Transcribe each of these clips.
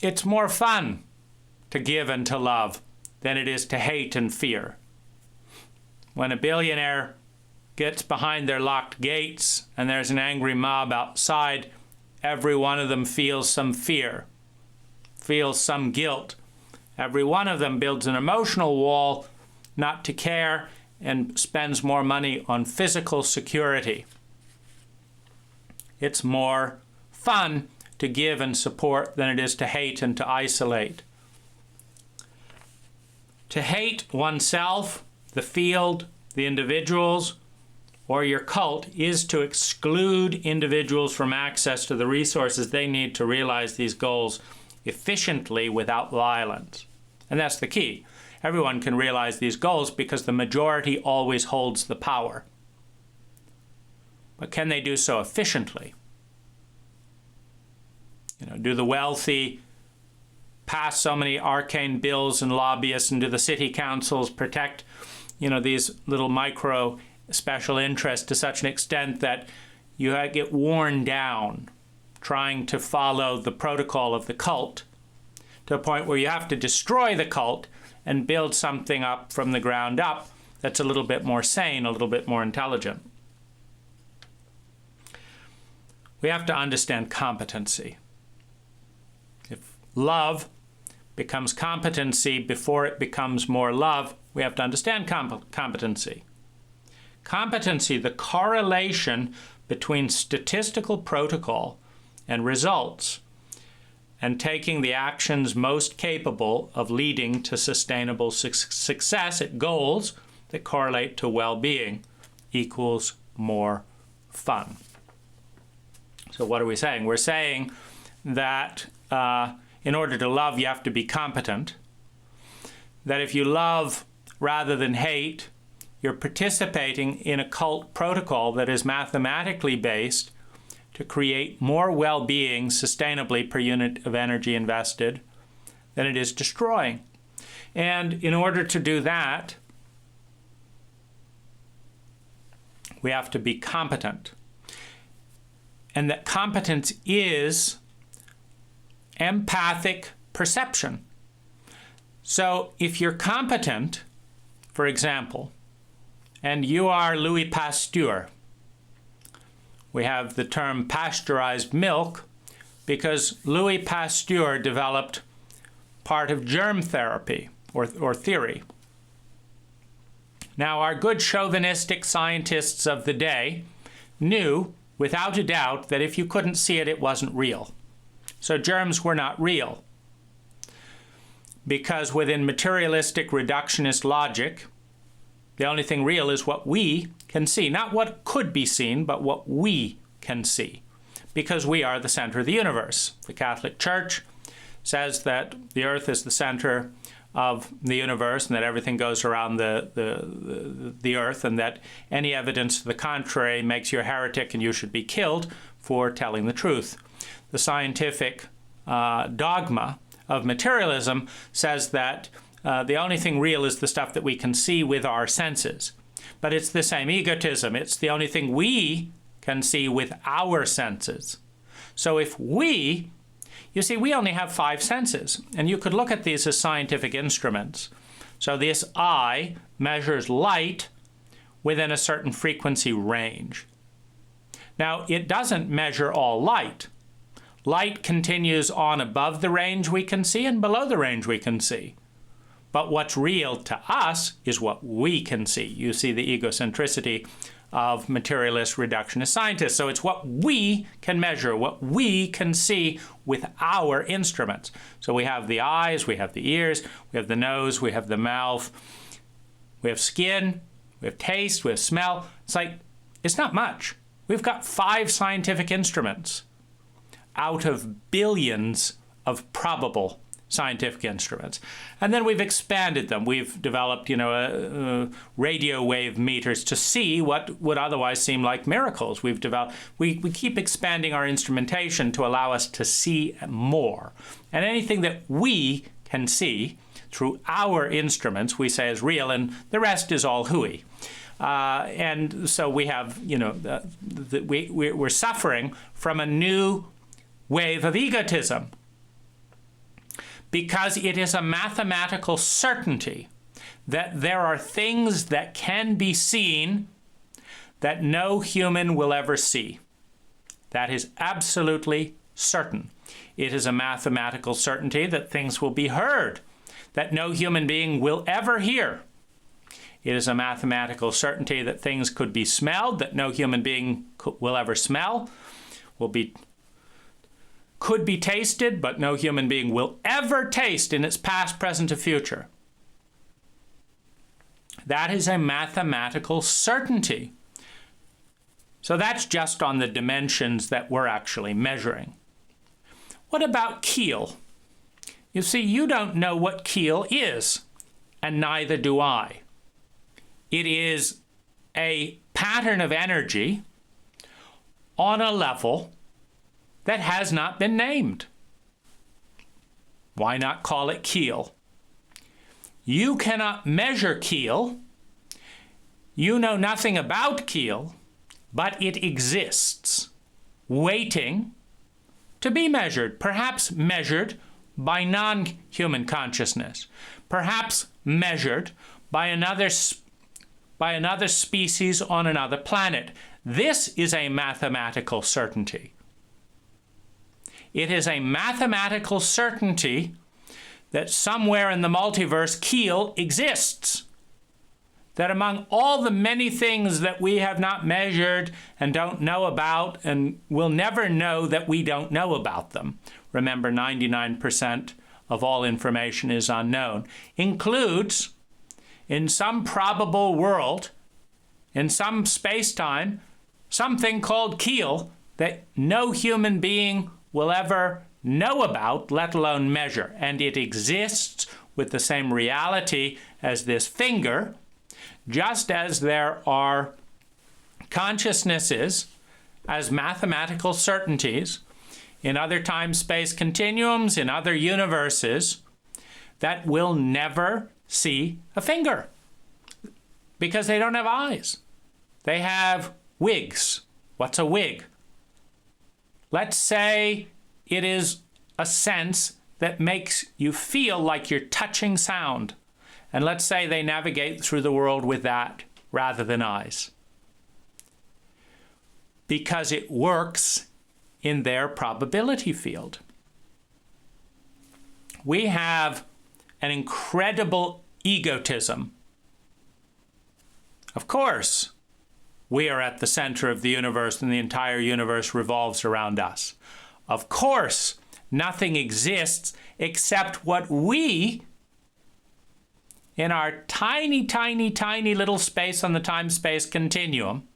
it's more fun to give and to love than it is to hate and fear. When a billionaire gets behind their locked gates and there's an angry mob outside, every one of them feels some fear, feels some guilt. Every one of them builds an emotional wall not to care and spends more money on physical security. It's more fun to give and support than it is to hate and to isolate. To hate oneself, the field, the individuals, or your cult is to exclude individuals from access to the resources they need to realize these goals efficiently without violence. And that's the key. Everyone can realize these goals because the majority always holds the power. But can they do so efficiently? Do the wealthy pass so many arcane bills and lobbyists, and do the city councils protect, these little micro special interests to such an extent that you get worn down trying to follow the protocol of the cult to a point where you have to destroy the cult and build something up from the ground up that's a little bit more sane, a little bit more intelligent. We have to understand competency. If love becomes competency before it becomes more love, we have to understand competency. Competency, the correlation between statistical protocol and results, and taking the actions most capable of leading to sustainable success at goals that correlate to well-being, equals more fun. So what are we saying? We're saying that in order to love, you have to be competent. That if you love rather than hate, you're participating in a cult protocol that is mathematically based to create more well-being sustainably per unit of energy invested than it is destroying. And in order to do that, we have to be competent. And that competence is empathic perception. So if you're competent, for example, and you are Louis Pasteur, we have the term pasteurized milk because Louis Pasteur developed part of germ therapy or theory. Now, our good chauvinistic scientists of the day knew without a doubt that if you couldn't see it, it wasn't real. So germs were not real because within materialistic reductionist logic, the only thing real is what we can see. Not what could be seen, but what we can see. Because we are the center of the universe. The Catholic Church says that the earth is the center of the universe and that everything goes around the earth, and that any evidence to the contrary makes you a heretic and you should be killed for telling the truth. The scientific dogma of materialism says that the only thing real is the stuff that we can see with our senses. But it's the same egotism. It's the only thing we can see with our senses. So if you see, we only have 5 senses, and you could look at these as scientific instruments. So this eye measures light within a certain frequency range. Now, it doesn't measure all light. Light continues on above the range we can see and below the range we can see. But what's real to us is what we can see. You see the egocentricity of materialist reductionist scientists. So it's what we can measure, what we can see with our instruments. So we have the eyes, we have the ears, we have the nose, we have the mouth, we have skin, we have taste, we have smell. It's not much. We've got 5 scientific instruments out of billions of probable scientific instruments. And then we've expanded them. We've developed, radio wave meters to see what would otherwise seem like miracles. We keep expanding our instrumentation to allow us to see more. And anything that we can see through our instruments, we say is real, and the rest is all hooey. And so we have, we're suffering from a new wave of egotism. because it is a mathematical certainty that there are things that can be seen that no human will ever see. That is absolutely certain. It is a mathematical certainty that things will be heard that no human being will ever hear. It is a mathematical certainty that things could be smelled that no human being will ever smell, could be tasted, but no human being will ever taste in its past, present, or future. That is a mathematical certainty. So that's just on the dimensions that we're actually measuring. What about Keel? You see, you don't know what Keel is, and neither do I. It is a pattern of energy on a level that has not been named. Why not call it Keel? You cannot measure Keel. You know nothing about Keel, but it exists, waiting to be measured, perhaps measured by non-human consciousness, perhaps measured by another species on another planet. This is a mathematical certainty. It is a mathematical certainty that somewhere in the multiverse, Keel exists. That among all the many things that we have not measured and don't know about and will never know that we don't know about them, remember 99% of all information is unknown, includes in some probable world, in some space-time, something called Keel that no human being will ever know about, let alone measure. And it exists with the same reality as this finger, just as there are consciousnesses as mathematical certainties in other time-space continuums, in other universes, that will never see a finger because they don't have eyes. They have wigs. What's a wig? Let's say it is a sense that makes you feel like you're touching sound. And let's say they navigate through the world with that rather than eyes, because it works in their probability field. We have an incredible egotism. Of course, we are at the center of the universe and the entire universe revolves around us. Of course, nothing exists except what we, in our tiny, tiny, tiny little space on the time-space continuum,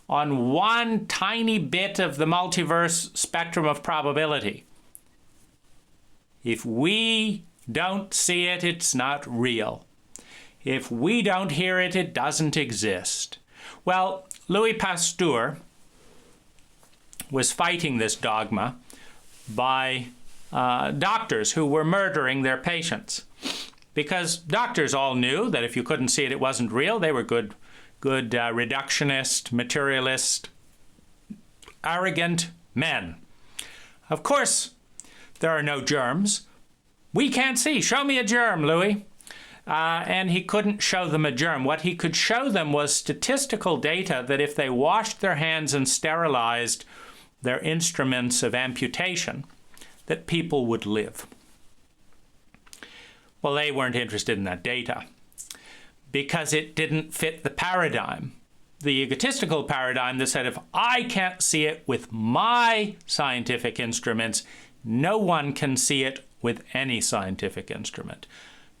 on one tiny bit of the multiverse spectrum of probability. If we don't see it, it's not real. If we don't hear it, it doesn't exist. Well, Louis Pasteur was fighting this dogma by doctors who were murdering their patients. Because doctors all knew that if you couldn't see it, it wasn't real. They were good reductionist, materialist, arrogant men. Of course, there are no germs. We can't see. Show me a germ, Louis. And he couldn't show them a germ. What he could show them was statistical data that if they washed their hands and sterilized their instruments of amputation, that people would live. Well, they weren't interested in that data because it didn't fit the paradigm, the egotistical paradigm that said, if I can't see it with my scientific instruments, no one can see it with any scientific instrument.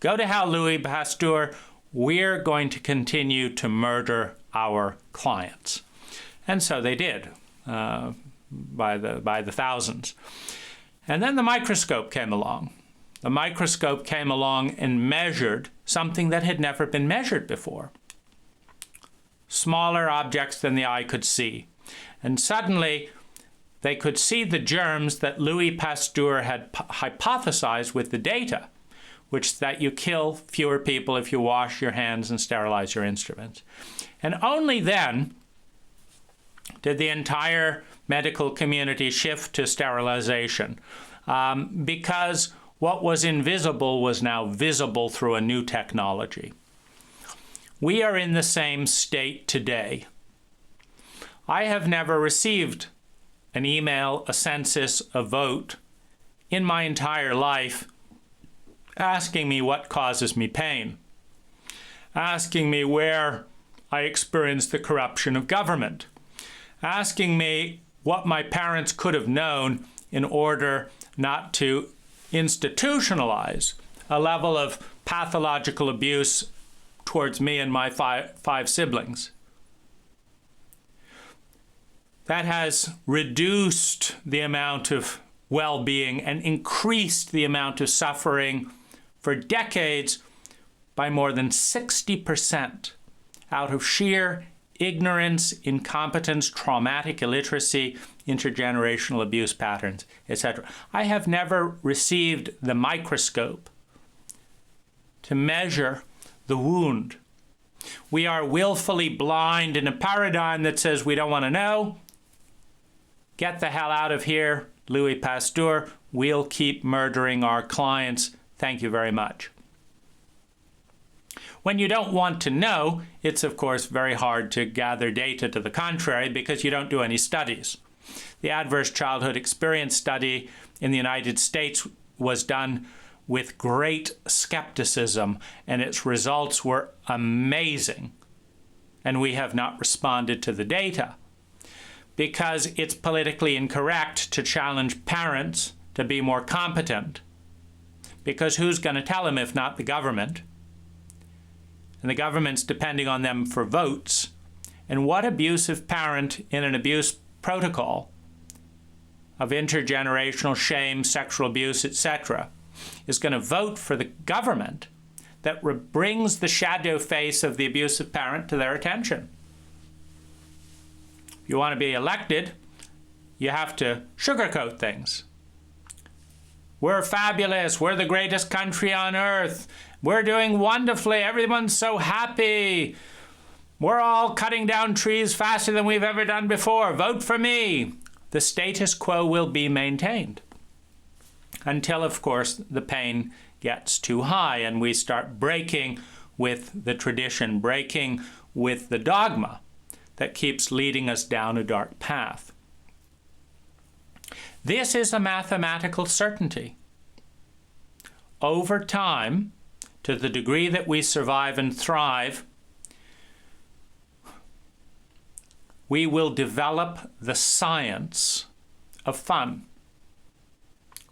Go to hell, Louis Pasteur. We're going to continue to murder our clients. And so they did, by the thousands. And then the microscope came along. The microscope came along and measured something that had never been measured before. Smaller objects than the eye could see. And suddenly, they could see the germs that Louis Pasteur had hypothesized with the data, which that you kill fewer people if you wash your hands and sterilize your instruments. And only then did the entire medical community shift to sterilization, because What was invisible was now visible through a new technology. We are in the same state today. I have never received an email, a census, a vote in my entire life asking me what causes me pain, asking me where I experience the corruption of government, asking me what my parents could have known in order not to institutionalize a level of pathological abuse towards me and my five siblings. That has reduced the amount of well-being and increased the amount of suffering for decades by more than 60% out of sheer ignorance, incompetence, traumatic illiteracy, intergenerational abuse patterns, etc. I have never received the microscope to measure the wound. We are willfully blind in a paradigm that says we don't want to know. Get the hell out of here, Louis Pasteur. We'll keep murdering our clients. Thank you very much. When you don't want to know, it's of course very hard to gather data to the contrary because you don't do any studies. The Adverse Childhood Experience Study in the United States was done with great skepticism, and its results were amazing. And we have not responded to the data because it's politically incorrect to challenge parents to be more competent. Because who's going to tell them if not the government? And the government's depending on them for votes. And what abusive parent in an abuse protocol of intergenerational shame, sexual abuse, etc., is going to vote for the government that brings the shadow face of the abusive parent to their attention? If you want to be elected, you have to sugarcoat things. We're fabulous. We're the greatest country on earth. We're doing wonderfully. Everyone's so happy. We're all cutting down trees faster than we've ever done before. Vote for me. The status quo will be maintained until, of course, the pain gets too high and we start breaking with the tradition, breaking with the dogma that keeps leading us down a dark path. This is a mathematical certainty. Over time, to the degree that we survive and thrive, we will develop the science of fun,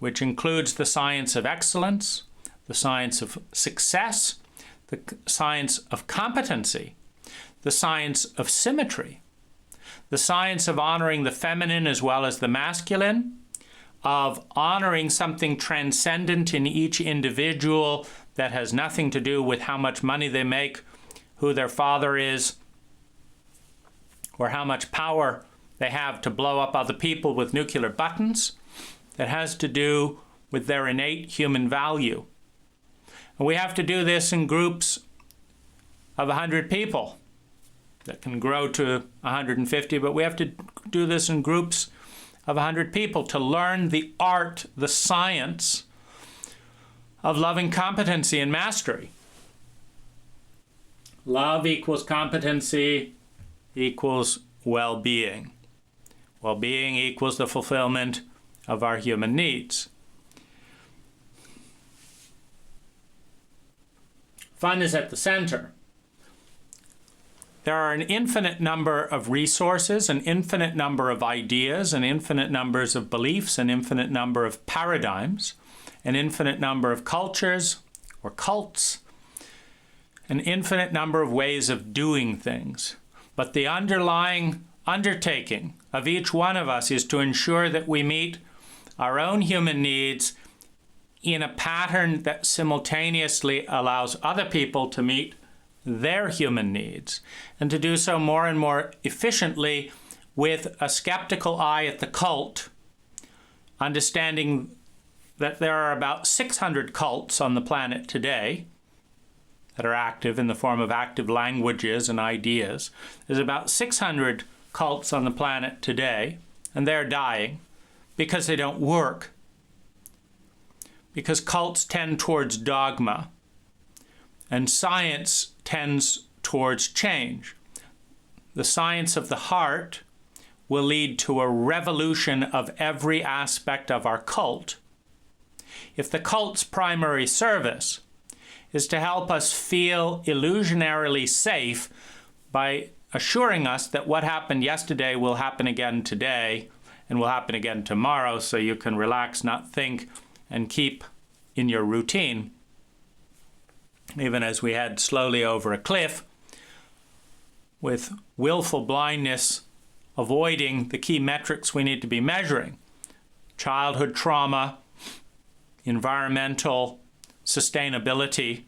which includes the science of excellence, the science of success, the science of competency, the science of symmetry, the science of honoring the feminine as well as the masculine, of honoring something transcendent in each individual that has nothing to do with how much money they make, who their father is, or how much power they have to blow up other people with nuclear buttons. That has to do with their innate human value. And we have to do this in groups of 100 people. That can grow to 150, but we have to do this in groups of 100 people to learn the art, the science of loving competency and mastery. Love equals competency equals well-being. Well-being equals the fulfillment of our human needs. Fun is at the center. There are an infinite number of resources, an infinite number of ideas, an infinite numbers of beliefs, an infinite number of paradigms, an infinite number of cultures or cults, an infinite number of ways of doing things. But the underlying undertaking of each one of us is to ensure that we meet our own human needs in a pattern that simultaneously allows other people to meet their human needs, and to do so more and more efficiently with a skeptical eye at the cult, understanding that there are about 600 cults on the planet today that are active in the form of active languages and ideas. There's about 600 cults on the planet today, and they're dying because they don't work. because cults tend towards dogma, and science tends towards change. The science of the heart will lead to a revolution of every aspect of our cult. If the cult's primary service is to help us feel illusionarily safe by assuring us that what happened yesterday will happen again today and will happen again tomorrow, so you can relax, not think, and keep in your routine, even as we head slowly over a cliff, with willful blindness, avoiding the key metrics we need to be measuring: childhood trauma, environmental sustainability,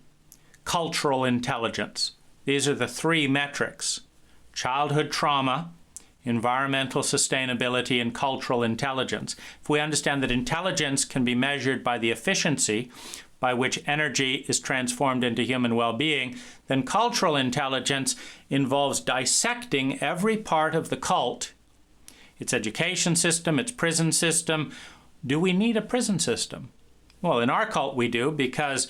cultural intelligence. These are the three metrics: childhood trauma, environmental sustainability, and cultural intelligence. If we understand that intelligence can be measured by the efficiency by which energy is transformed into human well-being, then cultural intelligence involves dissecting every part of the cult, its education system, its prison system. Do we need a prison system? Well, in our cult we do, because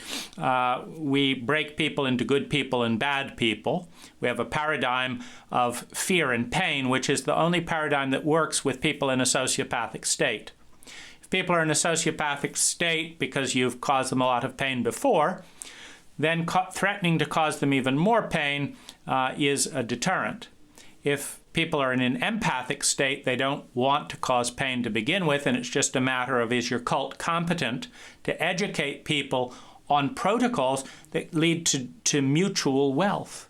we break people into good people and bad people. We have a paradigm of fear and pain, which is the only paradigm that works with people in a sociopathic state. If people are in a sociopathic state because you've caused them a lot of pain before, then threatening to cause them even more pain is a deterrent. If people are in an empathic state, they don't want to cause pain to begin with, and it's just a matter of, is your cult competent to educate people on protocols that lead to mutual wealth,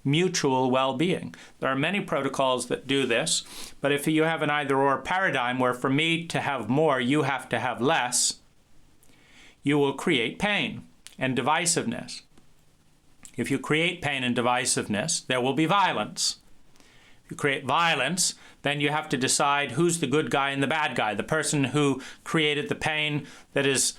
mutual well-being? There are many protocols that do this, but if you have an either-or paradigm where for me to have more, you have to have less, you will create pain and divisiveness. If you create pain and divisiveness, there will be violence. You create violence, then you have to decide who's the good guy and the bad guy. The person who created the pain that is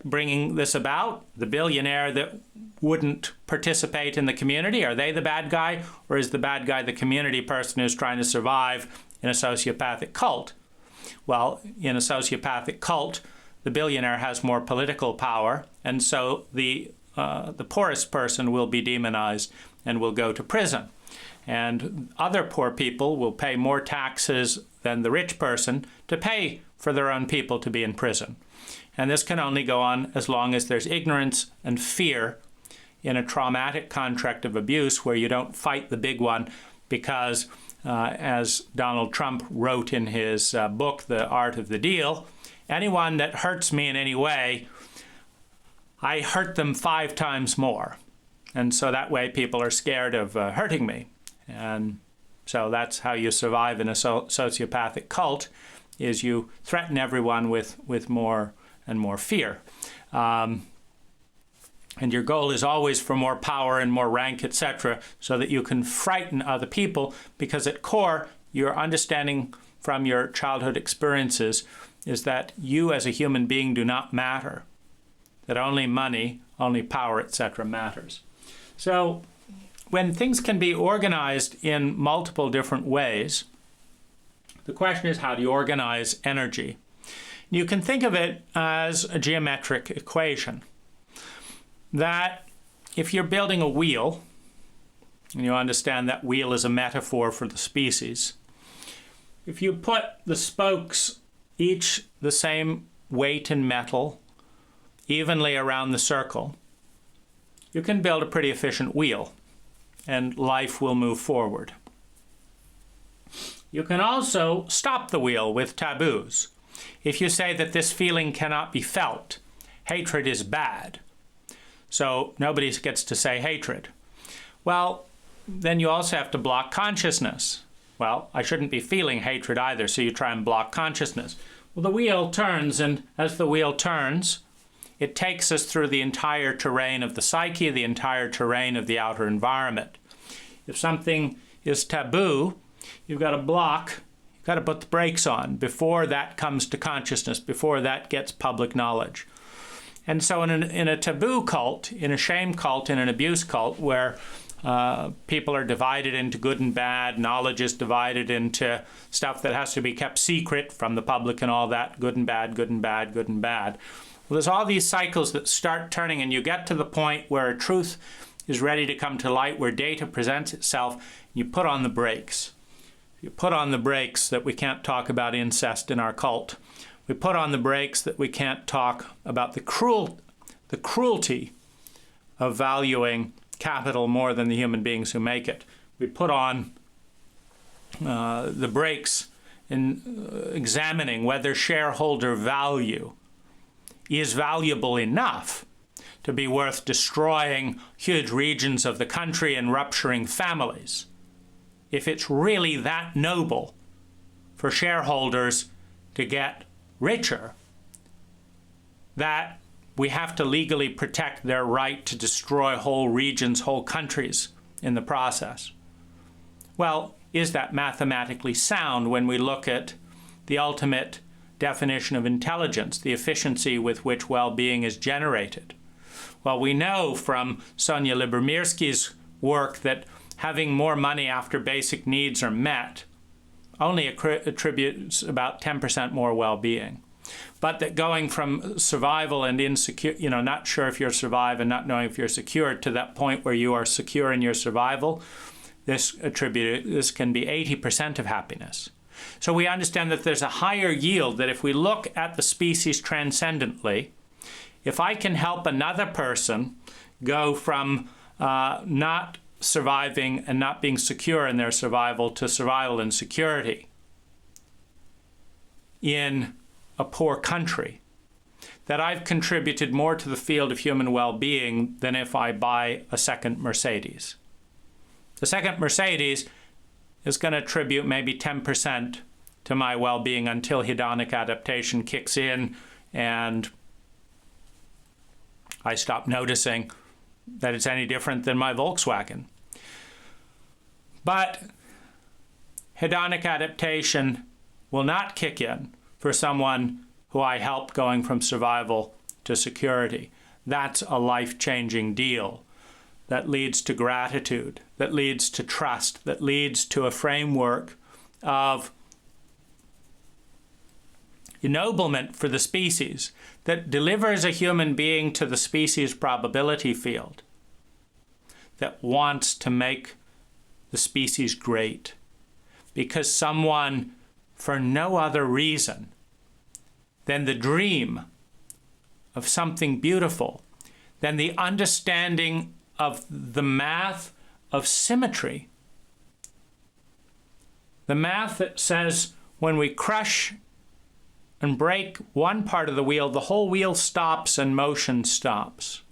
bringing this about, the billionaire that wouldn't participate in the community, are they the bad guy? Or is the bad guy the community person who's trying to survive in a sociopathic cult? Well, in a sociopathic cult, the billionaire has more political power, and so the poorest person will be demonized and will go to prison. And other poor people will pay more taxes than the rich person to pay for their own people to be in prison. And this can only go on as long as there's ignorance and fear in a traumatic contract of abuse where you don't fight the big one because, as Donald Trump wrote in his book, The Art of the Deal, anyone that hurts me in any way, I hurt them 5 times more. And so that way people are scared of hurting me. And so that's how you survive in a sociopathic cult, is you threaten everyone with more and more fear. And your goal is always for more power and more rank, etc., so that you can frighten other people, because at core, your understanding from your childhood experiences is that you as a human being do not matter, that only money, only power, etc. matters. So when things can be organized in multiple different ways, the question is, how do you organize energy? You can think of it as a geometric equation, that if you're building a wheel, and you understand that wheel is a metaphor for the species, if you put the spokes each the same weight in metal evenly around the circle, you can build a pretty efficient wheel, and life will move forward. You can also stop the wheel with taboos. If you say that this feeling cannot be felt, hatred is bad, so nobody gets to say hatred. Well, then you also have to block consciousness. Well, I shouldn't be feeling hatred either, so you try and block consciousness. Well, the wheel turns, and as the wheel turns, it takes us through the entire terrain of the psyche, the entire terrain of the outer environment. If something is taboo, you've got to block, you've got to put the brakes on before that comes to consciousness, before that gets public knowledge. And so in a taboo cult, in a shame cult, in an abuse cult, where people are divided into good and bad, knowledge is divided into stuff that has to be kept secret from the public and all that, good and bad, good and bad, good and bad. Well, there's all these cycles that start turning, and you get to the point where a truth is ready to come to light, where data presents itself, you put on the brakes. You put on the brakes that we can't talk about incest in our cult. We put on the brakes that we can't talk about the cruelty of valuing capital more than the human beings who make it. We put on the brakes in examining whether shareholder value is valuable enough to be worth destroying huge regions of the country and rupturing families. If it's really that noble for shareholders to get richer, that we have to legally protect their right to destroy whole regions, whole countries in the process. Well, is that mathematically sound when we look at the ultimate definition of intelligence, the efficiency with which well-being is generated? Well, we know from Sonia Lyubomirsky's work that having more money after basic needs are met only attributes about 10% more well-being. But that going from survival and insecure, not sure if you'll survive and not knowing if you're secure, to that point where you are secure in your survival, this can be 80% of happiness. So we understand that there's a higher yield, that if we look at the species transcendently, if I can help another person go from not surviving and not being secure in their survival to survival and security in a poor country, that I've contributed more to the field of human well-being than if I buy a second Mercedes. The second Mercedes is going to attribute maybe 10% to my well-being until hedonic adaptation kicks in and I stop noticing that it's any different than my Volkswagen. But hedonic adaptation will not kick in for someone who I help going from survival to security. That's a life-changing deal that leads to gratitude, that leads to trust, that leads to a framework of ennoblement for the species, that delivers a human being to the species probability field, that wants to make the species great because someone, for no other reason than the dream of something beautiful, than the understanding of the math of symmetry, the math that says when we crush and break one part of the wheel, the whole wheel stops and motion stops.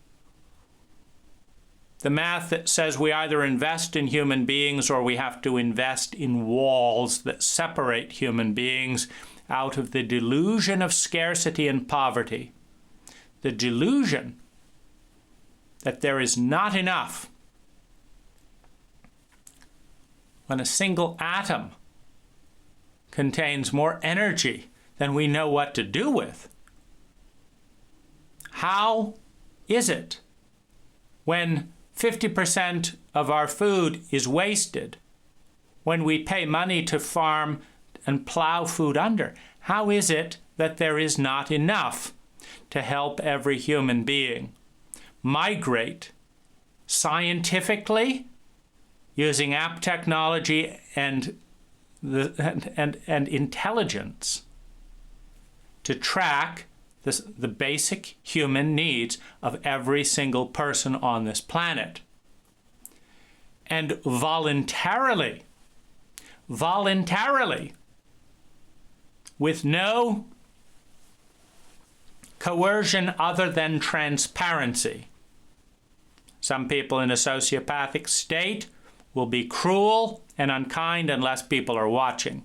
The math that says we either invest in human beings or we have to invest in walls that separate human beings out of the delusion of scarcity and poverty. The delusion that there is not enough when a single atom contains more energy than we know what to do with. How is it when 50% of our food is wasted, when we pay money to farm and plow food under? How is it that there is not enough to help every human being migrate scientifically using app technology and intelligence to track the basic human needs of every single person on this planet, and voluntarily, with no coercion other than transparency. Some people in a sociopathic state will be cruel and unkind unless people are watching.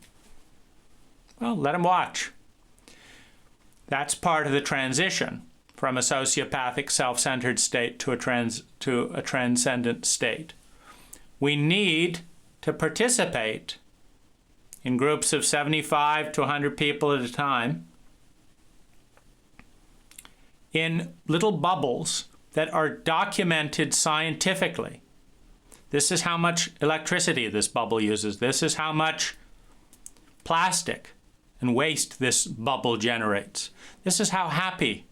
Well, let them watch. That's part of the transition from a sociopathic, self-centered state to a transcendent state. We need to participate in groups of 75 to 100 people at a time in little bubbles that are documented scientifically. This is how much electricity this bubble uses. This is how much plastic and waste this bubble generates. This is how happy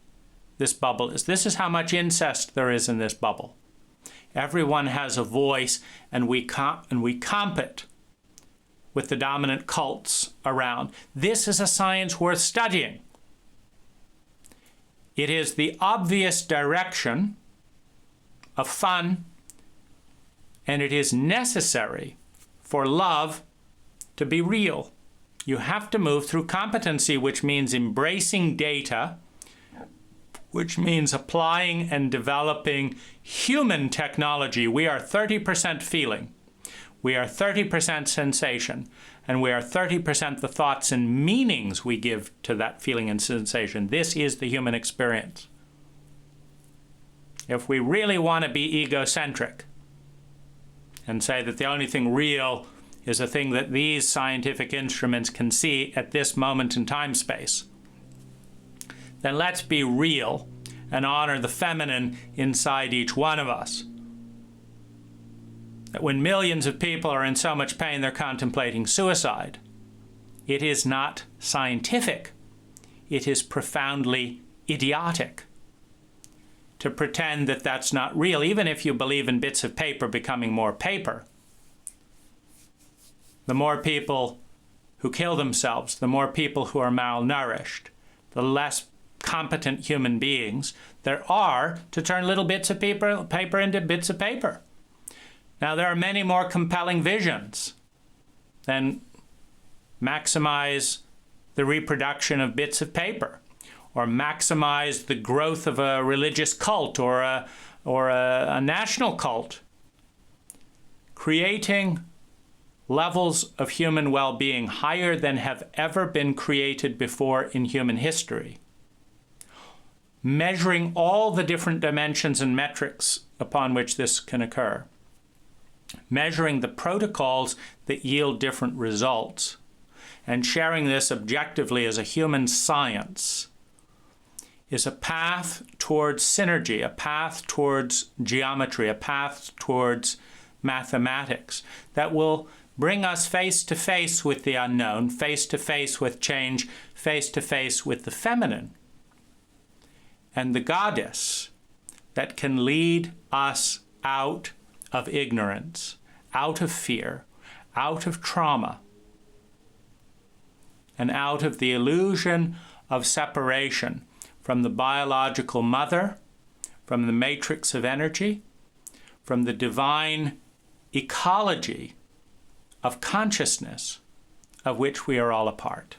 this bubble is. This is how much incest there is in this bubble. Everyone has a voice, and we compete with the dominant cults around. This is a science worth studying. It is the obvious direction of fun, and it is necessary for love to be real. You have to move through competency, which means embracing data, which means applying and developing human technology. We are 30% feeling, we are 30% sensation, and we are 30% the thoughts and meanings we give to that feeling and sensation. This is the human experience. If we really want to be egocentric and say that the only thing real is a thing that these scientific instruments can see at this moment in time space, then let's be real and honor the feminine inside each one of us. That when millions of people are in so much pain they're contemplating suicide, it is not scientific. It is profoundly idiotic to pretend that that's not real, even if you believe in bits of paper becoming more paper. The more people who kill themselves, the more people who are malnourished, the less competent human beings there are to turn little bits of paper into bits of paper. Now, there are many more compelling visions than maximize the reproduction of bits of paper, or maximize the growth of a religious cult or a national cult. Creating levels of human well-being higher than have ever been created before in human history. Measuring all the different dimensions and metrics upon which this can occur. Measuring the protocols that yield different results. And sharing this objectively as a human science is a path towards synergy, a path towards geometry, a path towards mathematics that will bring us face to face with the unknown, face to face with change, face to face with the feminine and the goddess that can lead us out of ignorance, out of fear, out of trauma, and out of the illusion of separation from the biological mother, from the matrix of energy, from the divine ecology of consciousness of which we are all a part.